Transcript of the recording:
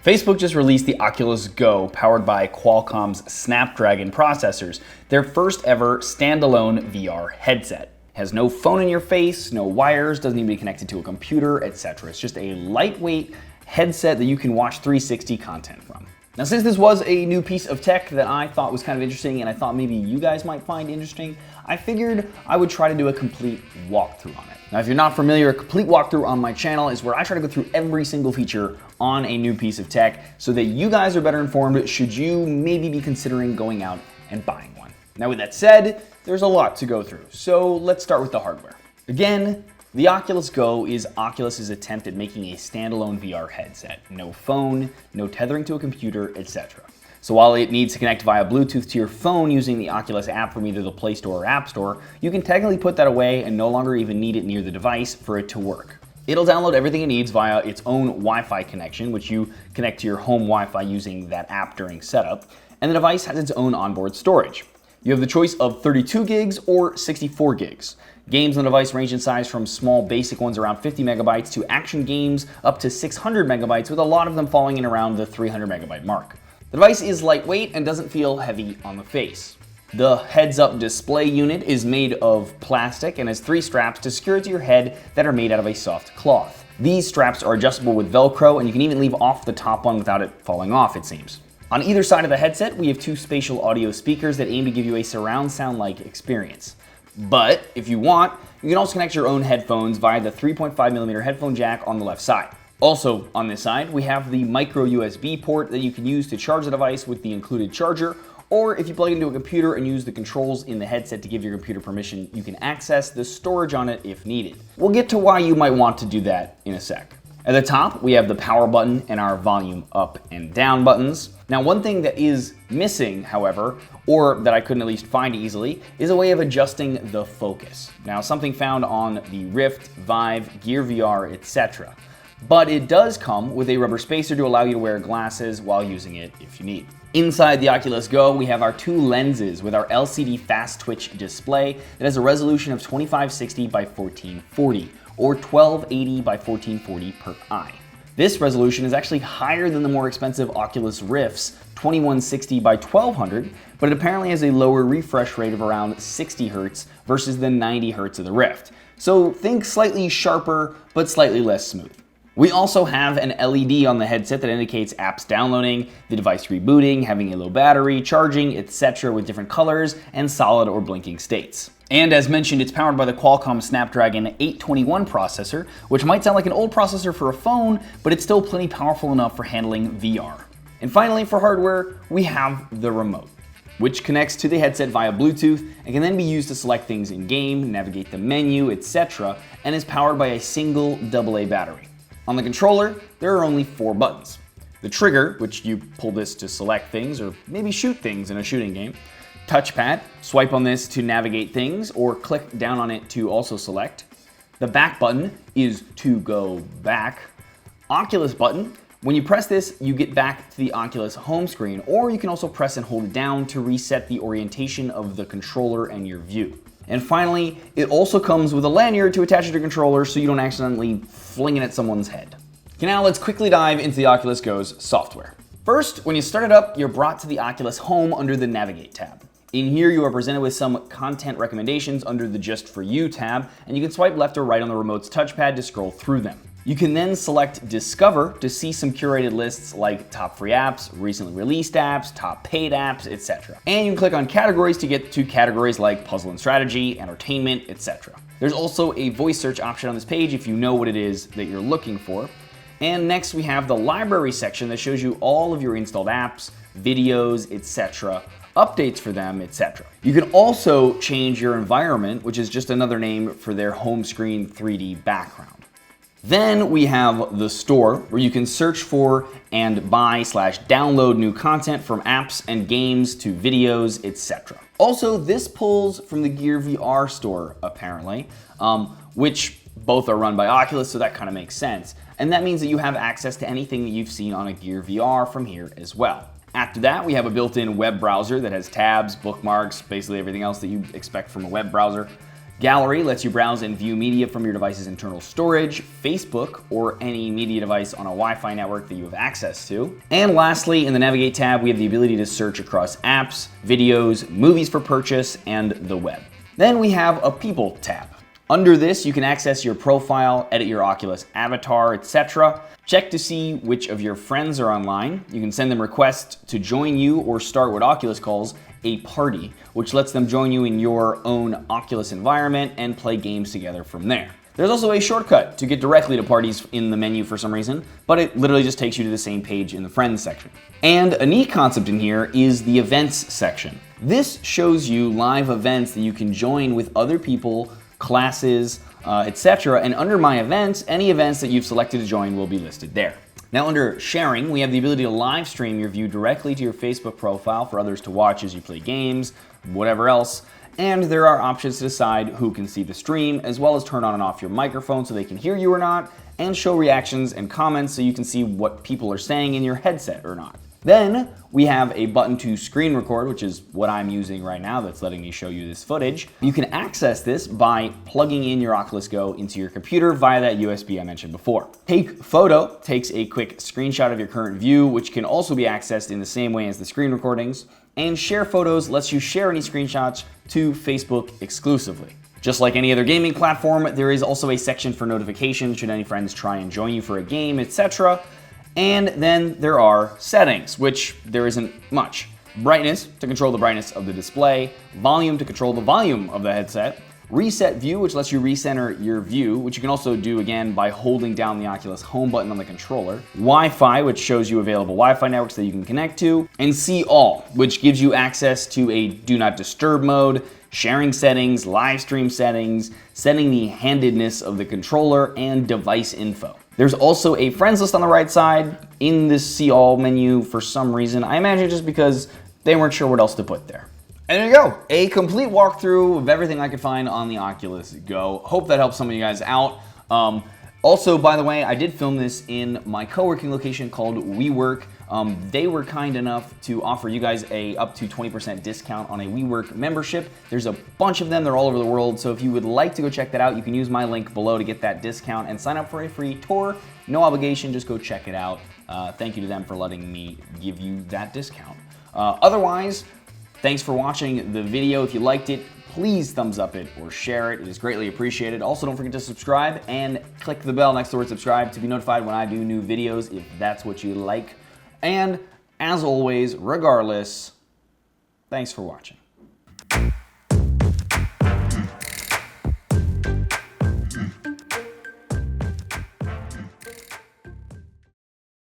Facebook just released the Oculus Go, powered by Qualcomm's Snapdragon processors, their first ever standalone VR headset. It has no phone in your face, no wires, doesn't need to be connected to a computer, etc. It's just a lightweight headset that you can watch 360 content from. Now, since this was a new piece of tech that I thought was kind of interesting and I thought maybe you guys might find interesting, I figured I would try to do a complete walkthrough on it. Now, if you're not familiar, a complete walkthrough on my channel is where I try to go through every single feature on a new piece of tech so that you guys are better informed should you maybe be considering going out and buying one. Now, with that said, there's a lot to go through, so let's start with the hardware. Again, the Oculus Go is Oculus's attempt at making a standalone VR headset. No phone, no tethering to a computer, etc. So while it needs to connect via Bluetooth to your phone using the Oculus app from either the Play Store or App Store, you can technically put that away and no longer even need it near the device for it to work. It'll download everything it needs via its own Wi-Fi connection, which you connect to your home Wi-Fi using that app during setup, and the device has its own onboard storage. You have the choice of 32 gigs or 64 gigs. Games on the device range in size from small basic ones around 50 megabytes to action games up to 600 megabytes, with a lot of them falling in around the 300 megabyte mark. The device is lightweight and doesn't feel heavy on the face. The heads-up display unit is made of plastic and has 3 straps to secure it to your head that are made out of a soft cloth. These straps are adjustable with Velcro, and you can even leave off the top one without it falling off, it seems. On either side of the headset, we have 2 spatial audio speakers that aim to give you a surround sound-like experience. But if you want, you can also connect your own headphones via the 3.5mm headphone jack on the left side. Also on this side, we have the micro USB port that you can use to charge the device with the included charger, or if you plug it into a computer and use the controls in the headset to give your computer permission, you can access the storage on it if needed. We'll get to why you might want to do that in a sec. At the top, we have the power button and our volume up and down buttons. Now, one thing that is missing, however, or that I couldn't at least find easily, is a way of adjusting the focus. Now, something found on the Rift, Vive, Gear VR, etc. But it does come with a rubber spacer to allow you to wear glasses while using it if you need. Inside the Oculus Go, we have our 2 lenses with our LCD fast twitch display that has a resolution of 2560 by 1440. or 1280 by 1440 per eye. This resolution is actually higher than the more expensive Oculus Rift's 2160 by 1200, but it apparently has a lower refresh rate of around 60 Hz versus the 90 Hz of the Rift. So think slightly sharper, but slightly less smooth. We also have an LED on the headset that indicates apps downloading, the device rebooting, having a low battery, charging, etc. with different colors and solid or blinking states. And as mentioned, it's powered by the Qualcomm Snapdragon 821 processor, which might sound like an old processor for a phone, but it's still plenty powerful enough for handling VR. And finally, for hardware, we have the remote, which connects to the headset via Bluetooth and can then be used to select things in-game, navigate the menu, etc., and is powered by a single AA battery. On the controller, there are only 4 buttons. The trigger, which you pull this to select things or maybe shoot things in a shooting game. Touchpad, swipe on this to navigate things or click down on it to also select. The back button is to go back. Oculus button, when you press this, you get back to the Oculus home screen, or you can also press and hold it down to reset the orientation of the controller and your view. And finally, it also comes with a lanyard to attach it to your controller so you don't accidentally fling it at someone's head. Okay, now let's quickly dive into the Oculus Go's software. First, when you start it up, you're brought to the Oculus Home under the Navigate tab. In here, you are presented with some content recommendations under the Just For You tab, and you can swipe left or right on the remote's touchpad to scroll through them. You can then select Discover to see some curated lists like top free apps, recently released apps, top paid apps, etc. And you can click on categories to get to categories like puzzle and strategy, entertainment, etc. There's also a voice search option on this page if you know what it is that you're looking for. And next we have the library section that shows you all of your installed apps, videos, etc., updates for them, etc. You can also change your environment, which is just another name for their home screen 3D background. Then we have the store, where you can search for and buy/download new content from apps and games to videos, etc. Also, this pulls from the Gear VR store, apparently, which both are run by Oculus, so that kind of makes sense. And that means that you have access to anything that you've seen on a Gear VR from here as well. After that, we have a built-in web browser that has tabs, bookmarks, basically everything else that you expect from a web browser. Gallery lets you browse and view media from your device's internal storage, Facebook, or any media device on a Wi-Fi network that you have access to. And lastly, in the Navigate tab, we have the ability to search across apps, videos, movies for purchase, and the web. Then we have a People tab. Under this, you can access your profile, edit your Oculus avatar, etc. Check to see which of your friends are online. You can send them requests to join you or start what Oculus calls a party, which lets them join you in your own Oculus environment and play games together from there. There's also a shortcut to get directly to parties in the menu for some reason, but it literally just takes you to the same page in the Friends section. And a neat concept in here is the Events section. This shows you live events that you can join with other people, classes, etc. And under My Events, any events that you've selected to join will be listed there. Now under Sharing, we have the ability to live stream your view directly to your Facebook profile for others to watch as you play games, whatever else. And there are options to decide who can see the stream, as well as turn on and off your microphone so they can hear you or not, and show reactions and comments so you can see what people are saying in your headset or not. Then we have a button to screen record, which is what I'm using right now that's letting me show you this footage. You can access this by plugging in your Oculus Go into your computer via that USB I mentioned before. Take Photo takes a quick screenshot of your current view, which can also be accessed in the same way as the screen recordings. And Share Photos lets you share any screenshots to Facebook exclusively. Just like any other gaming platform, there is also a section for notifications should any friends try and join you for a game, etc. And then there are settings, which there isn't much. Brightness to control the brightness of the display, volume to control the volume of the headset, reset view, which lets you recenter your view, which you can also do again by holding down the Oculus home button on the controller, Wi-Fi, which shows you available Wi-Fi networks that you can connect to, and See All, which gives you access to a Do Not Disturb mode, sharing settings, live stream settings, setting the handedness of the controller, and device info. There's also a friends list on the right side in this See All menu for some reason. I imagine just because they weren't sure what else to put there. And there you go, a complete walkthrough of everything I could find on the Oculus Go. Hope that helps some of you guys out. Also, by the way, I did film this in my co-working location called WeWork. They were kind enough to offer you guys a up to 20% discount on a WeWork membership. There's a bunch of them, they're all over the world, so if you would like to go check that out, you can use my link below to get that discount and sign up for a free tour. No obligation, just go check it out. Thank you to them for letting me give you that discount. Otherwise, thanks for watching the video. If you liked it, please thumbs up it or share it. It is greatly appreciated. Also, don't forget to subscribe and click the bell next to the word subscribe to be notified when I do new videos if that's what you like. And as always, regardless, thanks for watching.